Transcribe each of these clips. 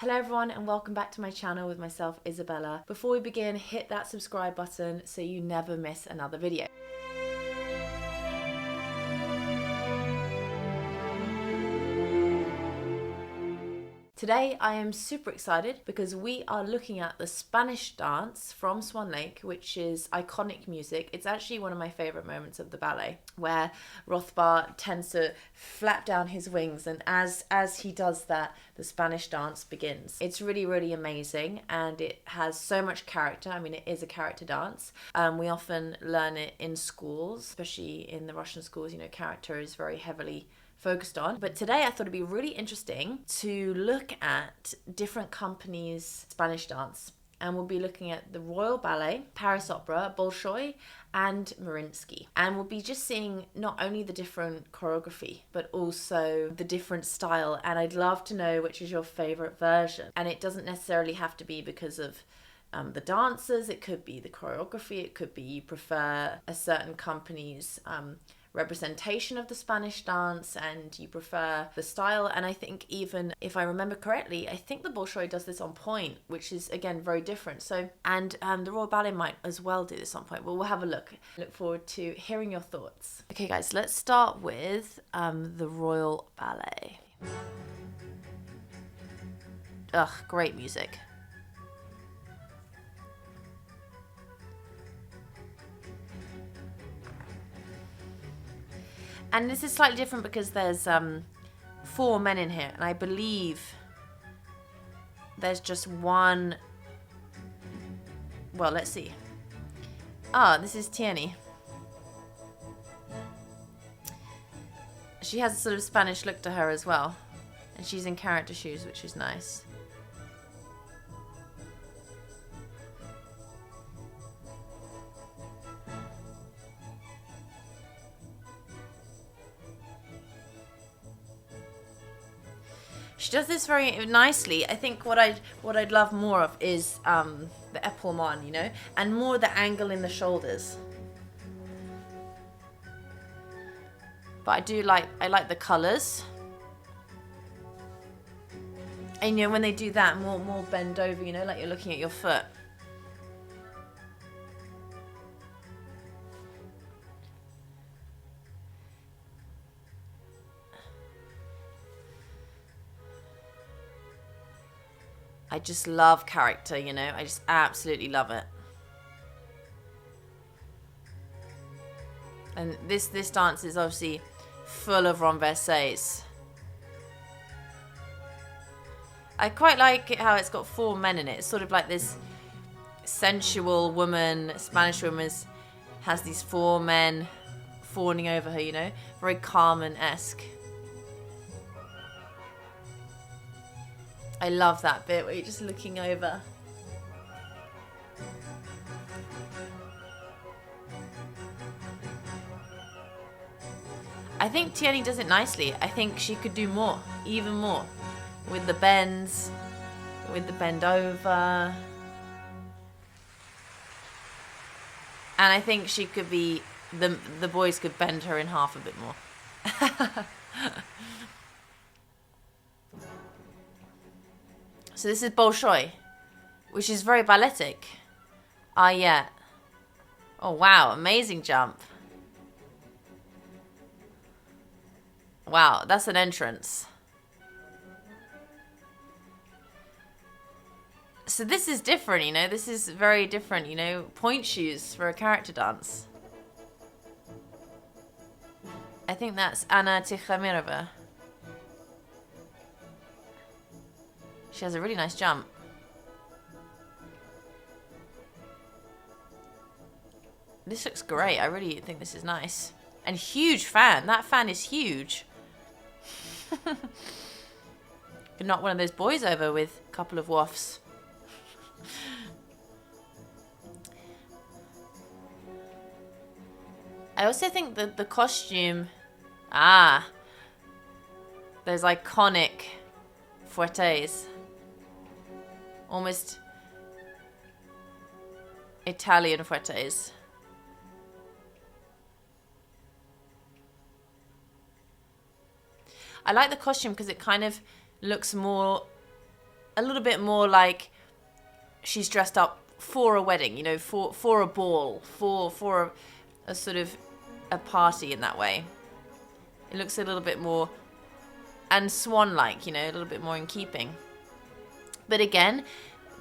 Hello everyone and welcome back to my channel with myself, Isabella. Before we begin, hit that subscribe button so you never miss another video. Today I am super excited because we are looking at the Spanish dance from Swan Lake, which is iconic music. It's actually one of my favorite moments of the ballet, where Rothbart tends to flap down his wings, and as he does that, the Spanish dance begins. It's really amazing, and it has so much character. I mean, it is a character dance. We often learn it in schools, especially in the Russian schools. You know, character is very heavily focused on. But today I thought it'd be really interesting to look at different companies' Spanish dance. And we'll be looking at the Royal Ballet, Paris Opera, Bolshoi, and Mariinsky. And we'll be just seeing not only the different choreography, but also the different style. And I'd love to know which is your favorite version. And it doesn't necessarily have to be because of the dancers. It could be the choreography. It could be you prefer a certain company's representation of the Spanish dance and you prefer the style. And I think, even if I remember correctly, I think the Bolshoi does this on point, which is again very different. So, and the Royal Ballet might as well do this on point. Well, we'll have a look. Look forward to hearing your thoughts. Okay guys, let's start with the Royal Ballet. Ugh, great music. And this is slightly different because there's 4 men in here, and I believe there's just one. Well, let's see. This is Tierney. She has a sort of Spanish look to her as well, and she's in character shoes, which is nice. She does this very nicely. I think what I'd love more of is the epaulment, you know, and more the angle in the shoulders. But I like the colours. And you know, when they do that, more bend over, you know, like you're looking at your foot. I just love character, you know. I just absolutely love it. And this dance is obviously full of renversés. I quite like it how it's got 4 men in it. It's sort of like this sensual woman, Spanish woman, has these 4 men fawning over her, you know. Very Carmen-esque. I love that bit where you're just looking over. I think Tierney does it nicely. I think she could do more, even more, with the bends, with the bend over. And I think she could be, the boys could bend her in half a bit more. So this is Bolshoi, which is very balletic. Yeah. Oh, wow. Amazing jump. Wow, that's an entrance. So this is different, you know. This is very different, you know. Point shoes for a character dance. I think that's Anna Tikhamirova. She has a really nice jump. This looks great. I really think this is nice. And huge fan. That fan is huge. You're not one of those boys over with a couple of wafts. I also think that the costume... those iconic fouettes. Almost Italian fouettes. I like the costume because it kind of looks more a little bit more like she's dressed up for a wedding, you know, for a ball, for a sort of a party in that way. It looks a little bit more, and swan-like, you know, a little bit more in keeping. But again,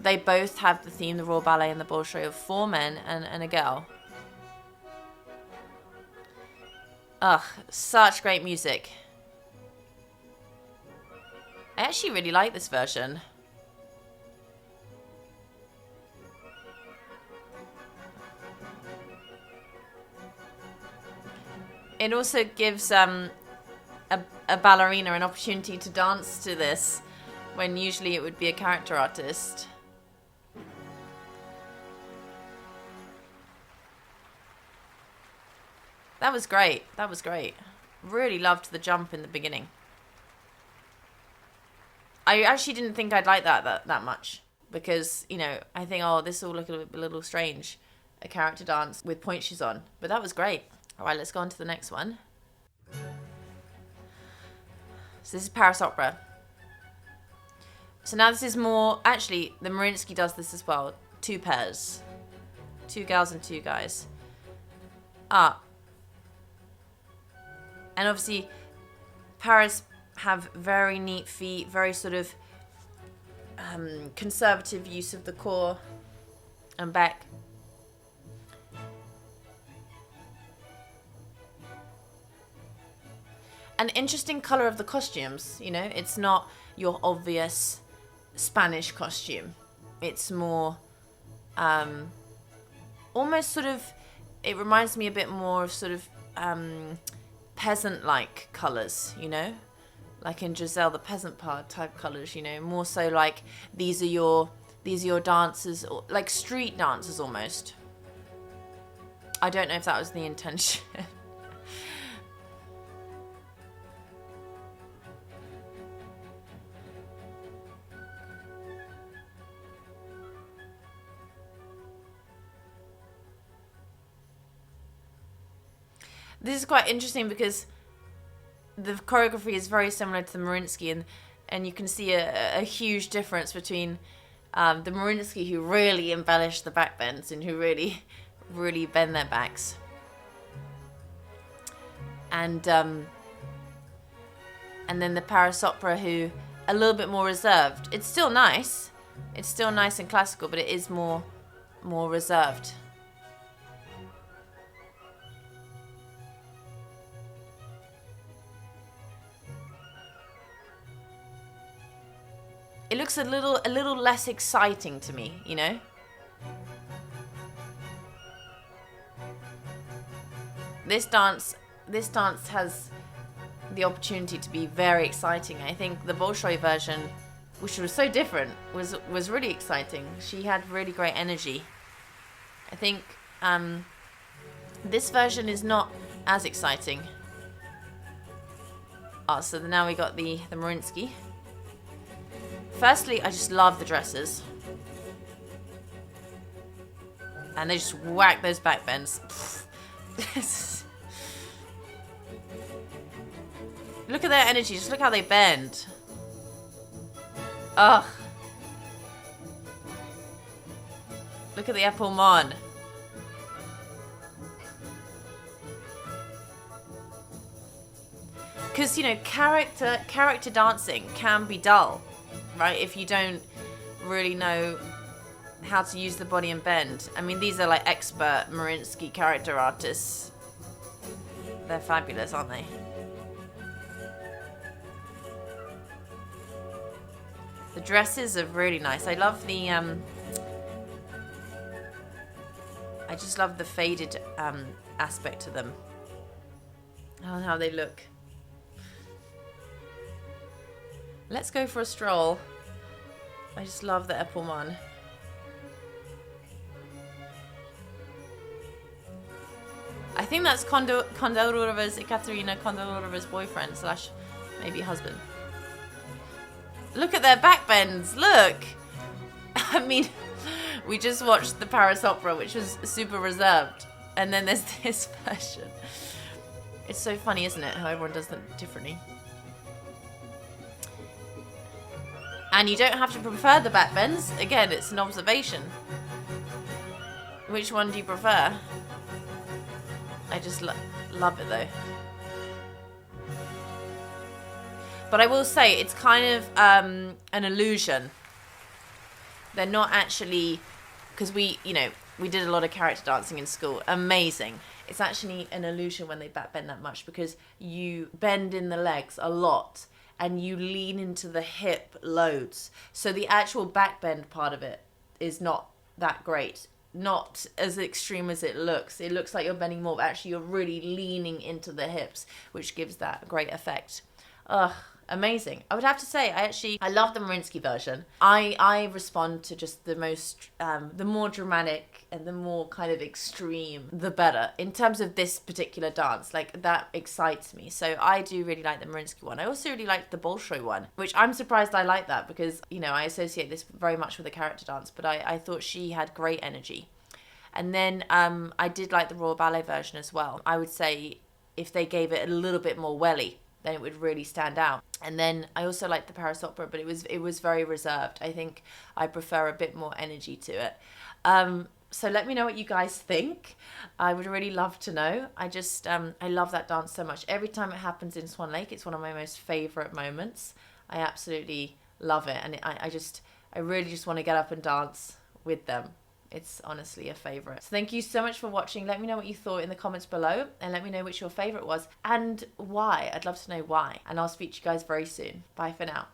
they both have the theme, the Royal Ballet and the Bolshoi, of 4 men and a girl. Ugh, such great music. I actually really like this version. It also gives a ballerina an opportunity to dance to this, when usually it would be a character artist. That was great. That was great. Really loved the jump in the beginning. I actually didn't think I'd like that much, because, you know, I think, oh, this will look a little strange, a character dance with point shoes on. But that was great. All right, let's go on to the next one. So this is Paris Opera. So now this is more, actually, the Mariinsky does this as well. 2 pairs. 2 girls and 2 guys. And obviously, Paris have very neat feet, very sort of conservative use of the core and back. An interesting colour of the costumes, you know, it's not your obvious Spanish costume. It's more almost sort of, it reminds me a bit more of sort of peasant-like colours, you know, like in Giselle, the peasant part type colours, you know, more so like these are your dancers, or like street dancers almost. I don't know if that was the intention. This is quite interesting because the choreography is very similar to the Mariinsky, and you can see a huge difference between the Mariinsky, who really embellish the backbends and who really bend their backs, and then the Paris Opera, who a little bit more reserved. It's still nice and classical, but it is more reserved. It looks a little less exciting to me, you know? This dance has the opportunity to be very exciting. I think the Bolshoi version, which was so different, was really exciting. She had really great energy. I think this version is not as exciting. So now we got the Mariinsky. Firstly, I just love the dresses. And they just whack those back bends. Look at their energy. Just look how they bend. Ugh. Look at the epaulment. Because, you know, character dancing can be dull, right? If you don't really know how to use the body and bend. I mean, these are like expert Mariinsky character artists. They're fabulous, aren't they? The dresses are really nice. I love the I just love the faded aspect to them. Oh, how they look. Let's go for a stroll. I just love the epaulment. I think that's Ekaterina Kondorov's boyfriend / maybe husband. Look at their backbends. Look. I mean, we just watched the Paris Opera, which was super reserved, and then there's this version. It's so funny, isn't it? How everyone does them differently. And you don't have to prefer the back bends. Again, it's an observation. Which one do you prefer? I just love it though. But I will say it's kind of an illusion. They're not actually, because we did a lot of character dancing in school. Amazing. It's actually an illusion when they back bend that much, because you bend in the legs a lot and you lean into the hip loads. So the actual back bend part of it is not that great. Not as extreme as it looks. It looks like you're bending more, but actually you're really leaning into the hips, which gives that great effect. Ugh. Amazing. I would have to say, I love the Mariinsky version. I respond to just the more dramatic and the more kind of extreme, the better. In terms of this particular dance, like, that excites me. So I do really like the Mariinsky one. I also really like the Bolshoi one, which I'm surprised I like that, because, I associate this very much with a character dance, but I thought she had great energy. And then I did like the Royal Ballet version as well. I would say if they gave it a little bit more welly, then it would really stand out. And then I also liked the Paris Opera, but it was very reserved. I think I prefer a bit more energy to it. So let me know what you guys think. I would really love to know. I love that dance so much. Every time it happens in Swan Lake, it's one of my most favourite moments. I absolutely love it. And I really just want to get up and dance with them. It's honestly a favourite. So thank you so much for watching. Let me know what you thought in the comments below, and let me know which your favourite was and why. I'd love to know why. And I'll speak to you guys very soon. Bye for now.